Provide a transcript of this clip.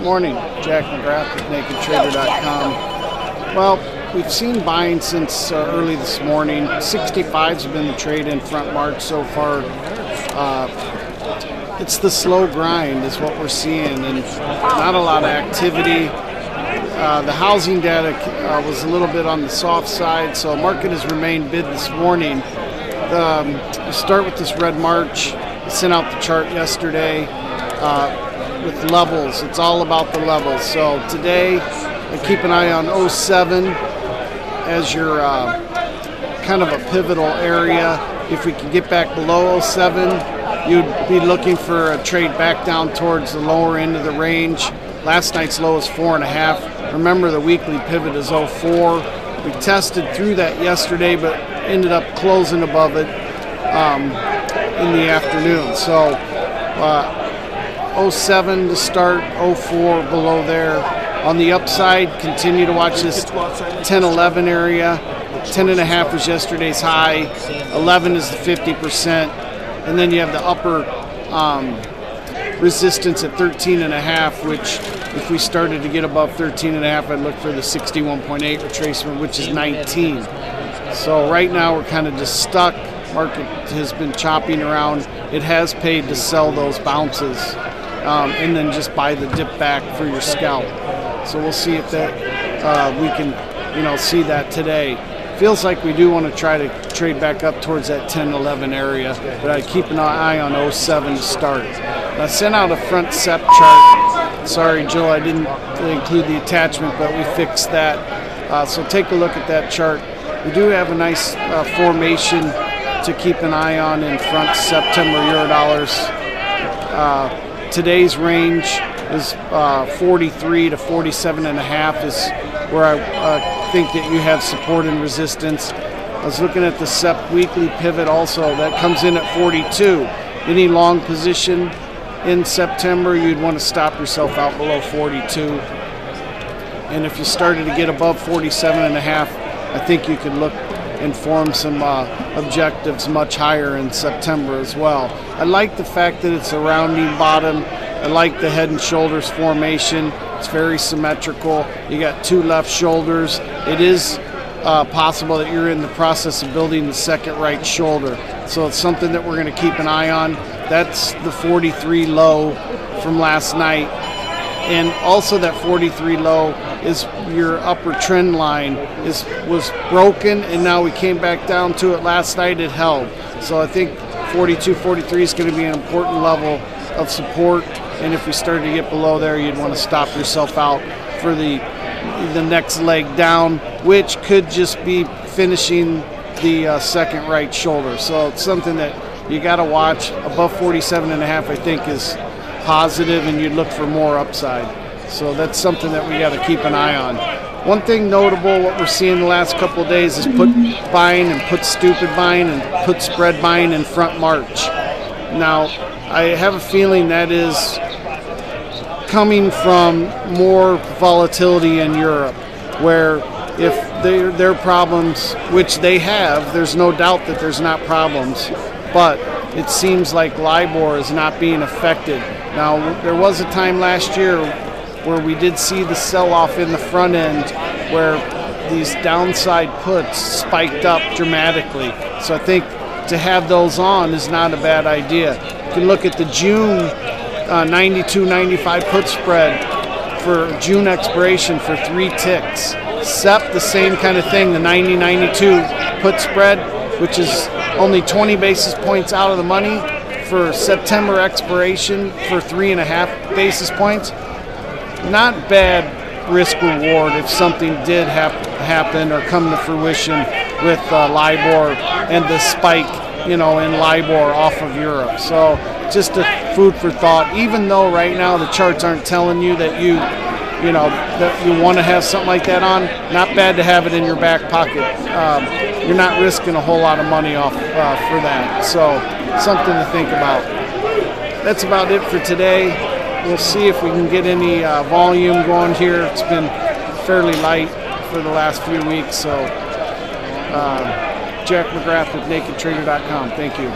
Morning, Jack McGrath with NakedTrader.com. Well, we've seen buying since early this morning. 65s have been the trade in front March so far. It's the slow grind is what we're seeing, and not a lot of activity. The housing data was a little bit on the soft side, so market has remained bid this morning. We start with this red March. I sent out the chart yesterday with levels. It's all about the levels. So today, I keep an eye on 07 as your kind of a pivotal area. If we can get back below 07, you'd be looking for a trade back down towards the lower end of the range. Last night's low is 4.5. Remember, the weekly pivot is 04. We tested through that yesterday, but ended up closing above it in the afternoon. So 07 to start, 04 below there. On the upside, continue to watch this 10-11 area. 10.5 was yesterday's high. 11 is the 50%. And then you have the upper resistance at 13.5, which if we started to get above 13.5, I'd look for the 61.8 retracement, which is 19. So right now we're kind of just stuck. Market has been chopping around. It has paid to sell those bounces and then just buy the dip back for your scalp. So we'll see if that we can, see that today. Feels like we do want to try to trade back up towards that 10-11 area, but I keep an eye on 07 to start. I sent out a front SEP chart. Sorry, Joe, I didn't include the attachment, but we fixed that. So take a look at that chart. We do have a nice formation to keep an eye on in front September Eurodollars. Today's range is 43 to 47.5 is where I think that you have support and resistance. I was looking at the SEP weekly pivot also. That comes in at 42. Any long position in September, you'd want to stop yourself out below 42. And if you started to get above 47.5, I think you could look and form some objectives much higher in September as well. I like the fact that it's a rounding bottom. I like the head and shoulders formation. It's very symmetrical. You got two left shoulders. It is possible that you're in the process of building the second right shoulder. So it's something that we're going to keep an eye on. That's the 43 low from last night. And also that 43 low is your upper trend line was broken, and now we came back down to it last night. It held. So I think 42, 43 is going to be an important level of support. And if we started to get below there, you'd want to stop yourself out for the next leg down, which could just be finishing the second right shoulder. So it's something that you got to watch. Above 47.5, I think, is positive, and you'd look for more upside. So that's something that we got to keep an eye on. One thing notable, what we're seeing the last couple of days is put buying and put stupid buying and put spread buying in front March. Now, I have a feeling that is coming from more volatility in Europe, where if their problems, which they have, there's no doubt that there's not problems, but it seems like LIBOR is not being affected. Now, there was a time last year where we did see the sell-off in the front end where these downside puts spiked up dramatically. So I think to have those on is not a bad idea. You can look at the June 92-95 put spread for June expiration for 3 ticks. SEP, the same kind of thing, the 90-92 put spread, which is only 20 basis points out of the money for September expiration for 3.5 basis points. Not bad risk reward if something did happen or come to fruition with LIBOR and the spike, in LIBOR off of Europe. So just a food for thought. Even though right now the charts aren't telling you that that you want to have something like that on, not bad to have it in your back pocket. You're not risking a whole lot of money off for that. So something to think about. That's about it for today. We'll see if we can get any volume going here. It's been fairly light for the last few weeks. So Jack McGrath with NakedTrader.com. Thank you.